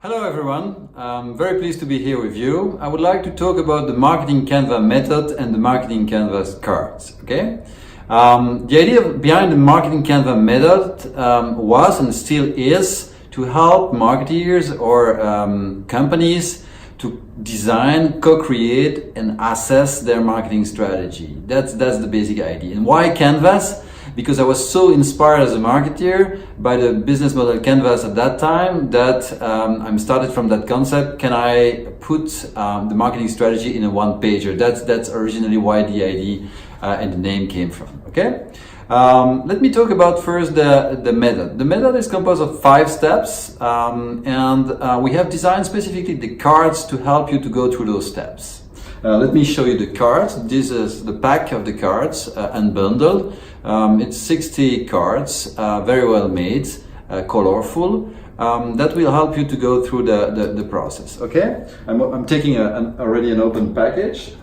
Hello everyone, I'm very pleased to be here with you. I would like to talk about the Marketing Canva method and the Marketing Canvas cards, okay? The idea behind the Marketing Canva method was and still is to help marketeers or companies to design, co-create and assess their marketing strategy. That's the basic idea. And why Canvas? Because I was so inspired as a marketer by the business model Canvas at that time that I'm started from that concept. Can I put the marketing strategy in a one-pager? That's originally why the idea and the name came from. Okay. Let me talk about first the method. The method is composed of 5 steps, and we have designed specifically the cards to help you to go through those steps. Let me show you the cards. This is the pack of the cards unbundled. It's 60 cards, very well made, colorful. That will help you to go through the process. Okay, I'm taking already an open package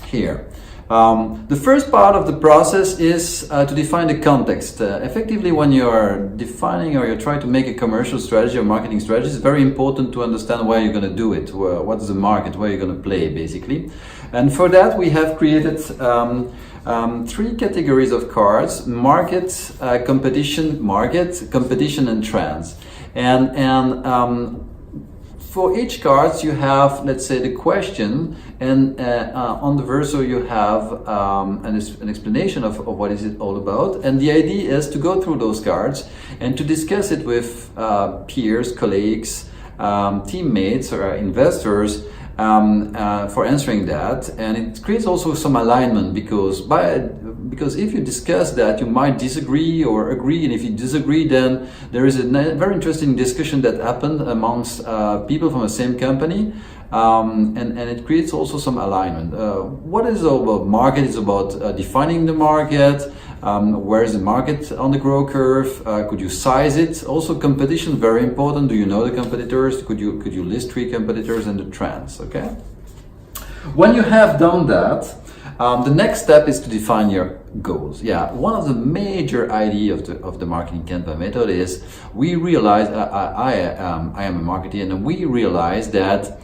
here. The first part of the process is to define the context. Effectively, when you are defining or you're trying to make a commercial strategy or marketing strategy, it's very important to understand where you're going to do it, what's the market, where you're going to play, basically. And for that, we have created 3 categories of cards: market, competition, and trends. And for each card, you have, let's say, the question, and on the verso you have an explanation of what is it all about. And the idea is to go through those cards and to discuss it with peers, colleagues, teammates, or investors for answering that. And it creates also some alignment because if you discuss that, you might disagree or agree, and if you disagree, then there is a very interesting discussion that happened amongst people from the same company, and it creates also some alignment. What is it all about? Market is about defining the market. Where is the market on the growth curve? Could you size it? Also, competition, very important. Do you know the competitors? Could you list 3 competitors and the trends? Okay. When you have done that, the next step is to define your goals. Yeah, one of the major ideas of the Marketing Canva method is we realize, I am a marketer, and we realize that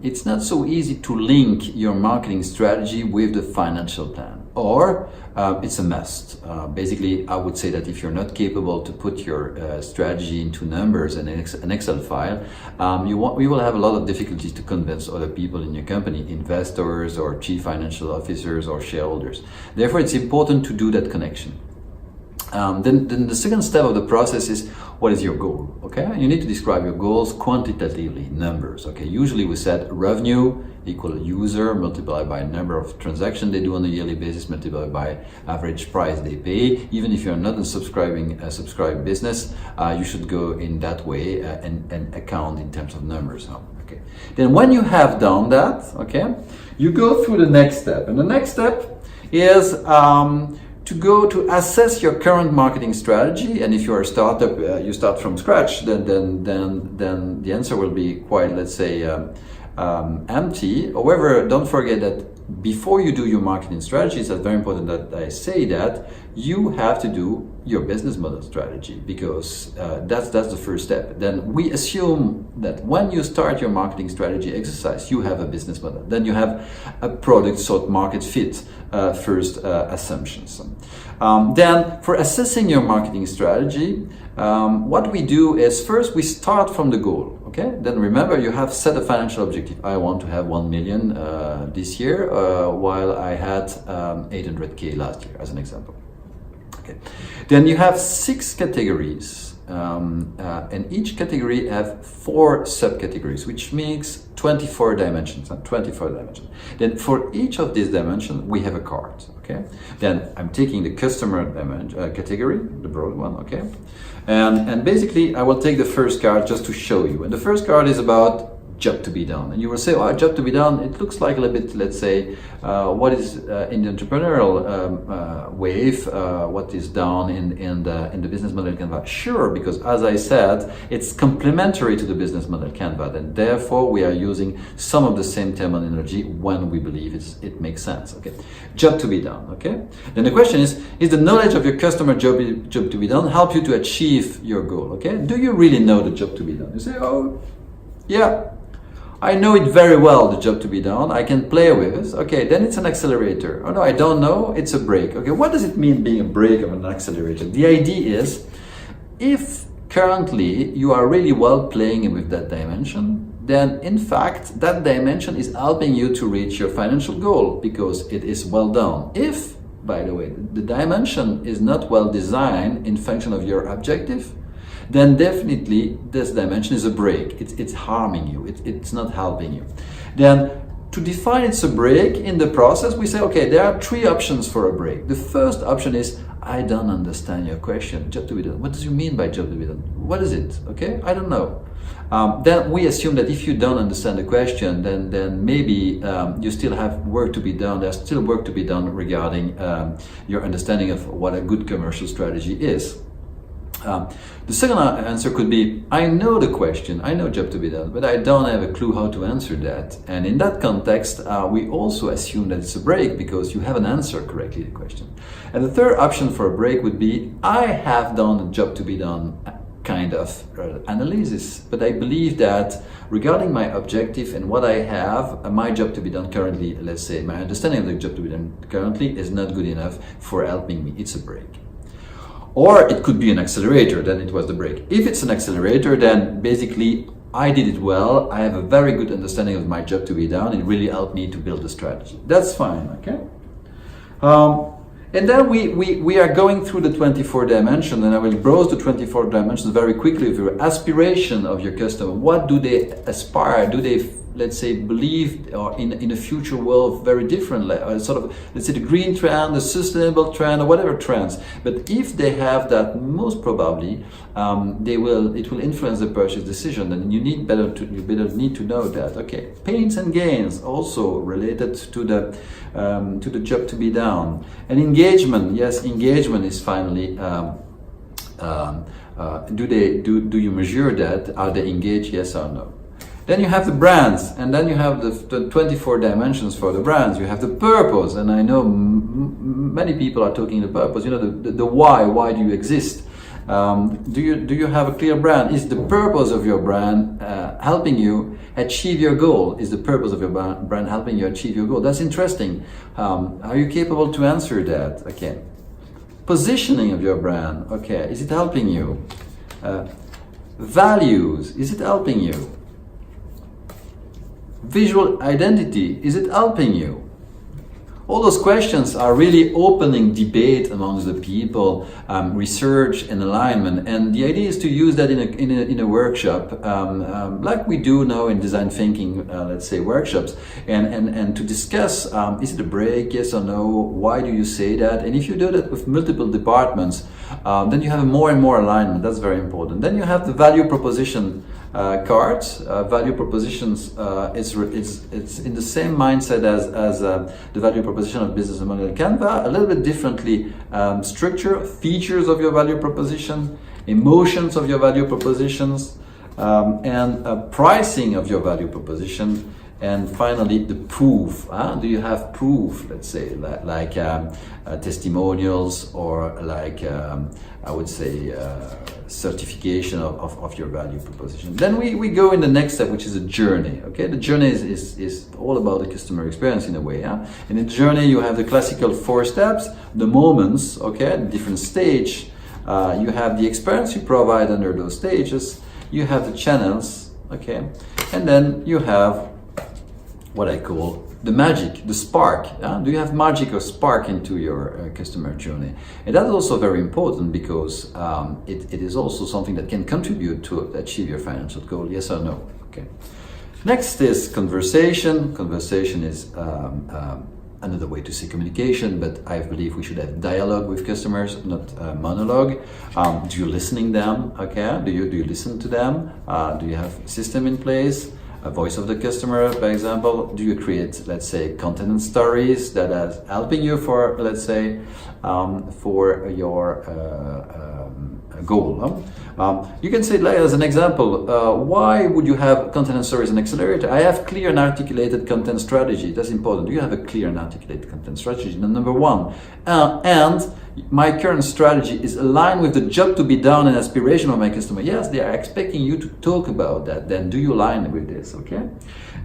it's not so easy to link your marketing strategy with the financial plan, or it's a must. Basically, I would say that if you're not capable to put your strategy into numbers and an Excel file, we will have a lot of difficulties to convince other people in your company, investors or chief financial officers or shareholders. Therefore, it's important to do that connection. Then the second step of the process is, what is your goal? Okay, you need to describe your goals quantitatively, numbers. Okay, usually we set revenue equal user multiplied by number of transactions they do on a yearly basis multiplied by average price they pay. Even if you're not a subscribed business, you should go in that way and account in terms of numbers. Okay. Then when you have done that, okay, you go through the next step, and the next step is to go to assess your current marketing strategy. And if you're a startup, you start from scratch, then the answer will be quite, let's say, empty. However, don't forget that before you do your marketing strategies, it's very important that I say that you have to do your business model strategy, because that's the first step. Then we assume that when you start your marketing strategy exercise, you have a business model. Then you have a product sort market fit first assumptions. Then for assessing your marketing strategy, what we do is first we start from the goal. Okay, then remember you have set a financial objective. I want to have 1 million this year, while I had 800K last year, as an example. Okay, then you have 6 categories, and each category have 4 subcategories, which makes 24 dimensions. Then for each of these dimensions, we have a card. Okay, then I'm taking the customer category, the broad one. Okay, and basically I will take the first card just to show you. And the first card is about job to be done. And you will say, oh, job to be done, it looks like a little bit, let's say, what is in the entrepreneurial wave, what is done in the business model Canva. Sure, because as I said, it's complementary to the business model Canva, and therefore we are using some of the same terminology when we believe it makes sense. Okay, job to be done. Okay, then the question is the knowledge of your customer job to be done help you to achieve your goal? Okay, do you really know the job to be done? You say, oh, yeah, I know it very well, the job to be done. I can play with it. Okay, then it's an accelerator. Oh no, I don't know, it's a brake. Okay, what does it mean being a brake of an accelerator? The idea is, if currently you are really well playing with that dimension, then in fact that dimension is helping you to reach your financial goal because it is well done. If, by the way, the dimension is not well designed in function of your objective, then definitely this dimension is a brake. It's harming you. It's not helping you. Then to define it's a brake in the process, we say, okay, there are three options for a brake. The first option is, I don't understand your question. Job to be done. What does you mean by job to be done? What is it? Okay, I don't know. Then we assume that if you don't understand the question, then maybe you still have work to be done. There's still work to be done regarding your understanding of what a good commercial strategy is. The second answer could be, I know the question, I know job to be done, but I don't have a clue how to answer that. And in that context, we also assume that it's a brake because you haven't answered correctly the question. And the third option for a brake would be, I have done a job to be done kind of analysis, but I believe that regarding my objective and what I have, my job to be done currently, let's say my understanding of the job to be done currently is not good enough for helping me. It's a brake. Or it could be an accelerator, then it was the brake. If it's an accelerator, then basically I did it well, I have a very good understanding of my job to be done, it really helped me to build a strategy. That's fine, okay? And then we are going through the 24 dimensions, and I will browse the 24 dimensions very quickly with your aspiration of your customer. What do they aspire? Do they, let's say, believe or in a future world very different, sort of, let's say, the green trend, the sustainable trend, or whatever trends. But if they have that, most probably it will influence the purchase decision, and you better need to know that. Okay, pains and gains also related to the job to be done. And engagement, yes, engagement is finally. Do you measure that? Are they engaged? Yes or no? Then you have the brands, and then you have the 24 dimensions for the brands. You have the purpose, and I know many people are talking the purpose. You know, the why. Why do you exist? Do you have a clear brand? Is the purpose of your brand helping you achieve your goal? Is the purpose of your brand helping you achieve your goal? That's interesting. Are you capable to answer that? Okay. Positioning of your brand. Okay. Is it helping you? Values. Is it helping you? Visual identity, is it helping you? All those questions are really opening debate amongst the people, research and alignment. And the idea is to use that in a workshop, like we do now in design thinking, let's say workshops, and to discuss, is it a break, yes or no? Why do you say that? And if you do that with multiple departments, then you have more and more alignment. That's very important. Then you have the value proposition cards. Value propositions, it's in the same mindset as the value proposition of business model Canva, a little bit differently structure, features of your value proposition, emotions of your value propositions, and pricing of your value proposition, and finally the proof. Do you have proof, let's say, like testimonials, or like I would say certification of your value proposition. Then we go in the next step, which is a journey. Okay, the journey is all about the customer experience in a way. And in the journey you have the classical 4 steps, the moments, okay, the different stage. You have the experience you provide under those stages. You have the channels, okay, and then you have what I call the magic, the spark. Do you have magic or spark into your customer journey? And that's also very important because it is also something that can contribute to achieve your financial goal, yes or no? Okay. Next is conversation. Conversation is another way to say communication, but I believe we should have dialogue with customers, not monologue. Do you listening them? Okay. Do you listen to them? Do you have a system in place? a voice of the customer, for example? Do you create, let's say, content and stories that is helping you for, let's say, for your goal? You can say, like, as an example, why would you have content and stories and accelerator? I have clear and articulated content strategy. That's important. Do you have a clear and articulated content strategy? Number one. And my current strategy is aligned with the job to be done and aspiration of my customer. Yes, they are expecting you to talk about that. Then do you align with this? Okay.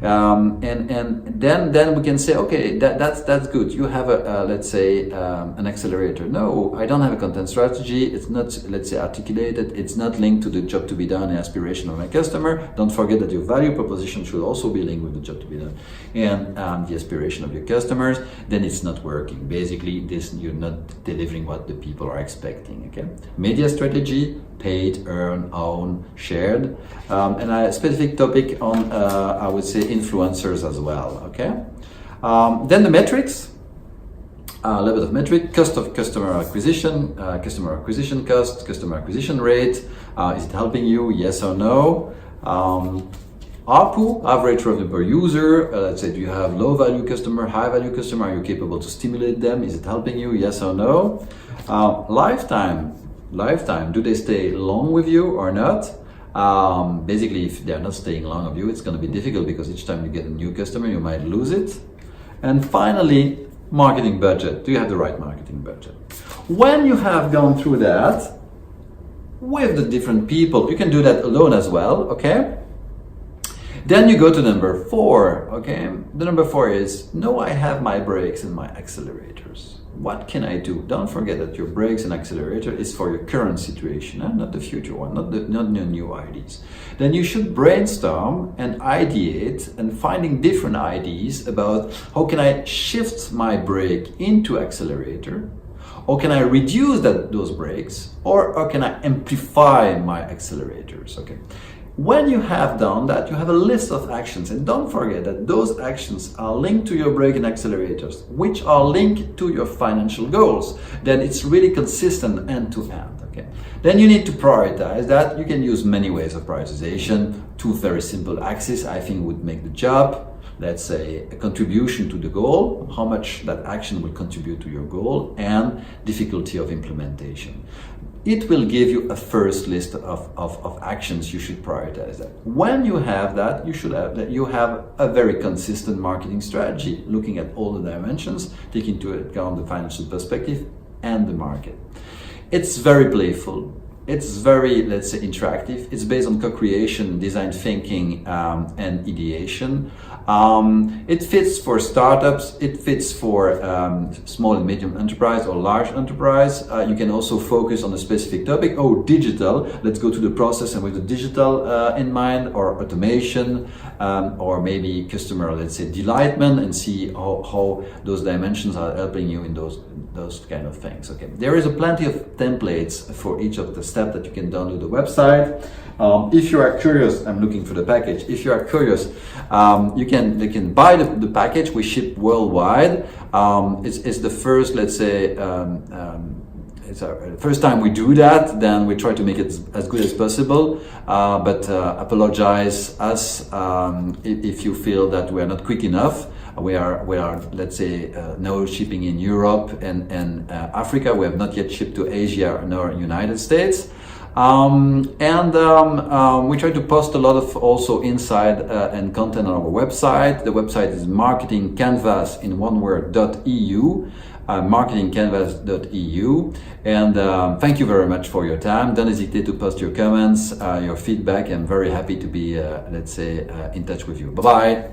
And then we can say, okay, that's good. You have a let's say an accelerator. No, I don't have a content strategy. It's not, let's say, articulated. It's not linked to the job to be done and aspiration of my customer. Don't forget that your value proposition should also be linked with the job to be done and the aspiration of your customers. Then it's not working. Basically, you're not delivering what the people are expecting. Okay. Media strategy: paid, earn, own, shared, and a specific topic on, I would say, influencers as well. Okay. Then the metrics, a little bit of metric: cost of customer acquisition cost, customer acquisition rate. Is it helping you? Yes or no? ARPU, average revenue per user. Let's say, do you have low value customer, high value customer? Are you capable to stimulate them? Is it helping you? Yes or no? Lifetime, do they stay long with you or not? Basically, if they're not staying long with you, it's going to be difficult because each time you get a new customer, you might lose it. And finally, marketing budget. Do you have the right marketing budget? When you have gone through that with the different people, you can do that alone as well, okay? Then you go to number 4, okay? The number 4 is, no, I have my brakes and my accelerators. What can I do? Don't forget that your brakes and accelerator is for your current situation, not the future one, not the new ideas. Then you should brainstorm and ideate and finding different ideas about how can I shift my brake into accelerator, or can I reduce those brakes, or can I amplify my accelerators, okay? When you have done that, you have a list of actions, and don't forget that those actions are linked to your brake and accelerators, which are linked to your financial goals. Then it's really consistent end to end. Okay. Then you need to prioritize that. You can use many ways of prioritization. 2 very simple axes, I think, would make the job. Let's say a contribution to the goal, how much that action will contribute to your goal, and difficulty of implementation. It will give you a first list of actions you should prioritize that. When you have that, you have a very consistent marketing strategy, looking at all the dimensions, taking into account the financial perspective and the market. It's very playful. It's very, let's say, interactive. It's based on co-creation, design thinking, and ideation. It fits for startups. It fits for small and medium enterprise or large enterprise. You can also focus on a specific topic. Oh, digital. Let's go to the process and with the digital in mind, or automation, or maybe customer, let's say, delightment, and see how those dimensions are helping you in those kind of things. Okay, there is plenty of templates for each of the steps that you can download the website. If you are curious, I'm looking for the package. If you are curious, you can buy the package. We ship worldwide. It's the first, let's say, it's our first time we do that. Then we try to make it as good as possible. But apologize us if you feel that we are not quick enough. We are, let's say, now shipping in Europe and Africa. We have not yet shipped to Asia nor United States. We try to post a lot of also inside and content on our website. The website is marketingcanvas in one word.eu. marketingcanvas.eu, and thank you very much for your time. Don't hesitate to post your comments, your feedback. I'm very happy to be, let's say, in touch with you. Bye bye.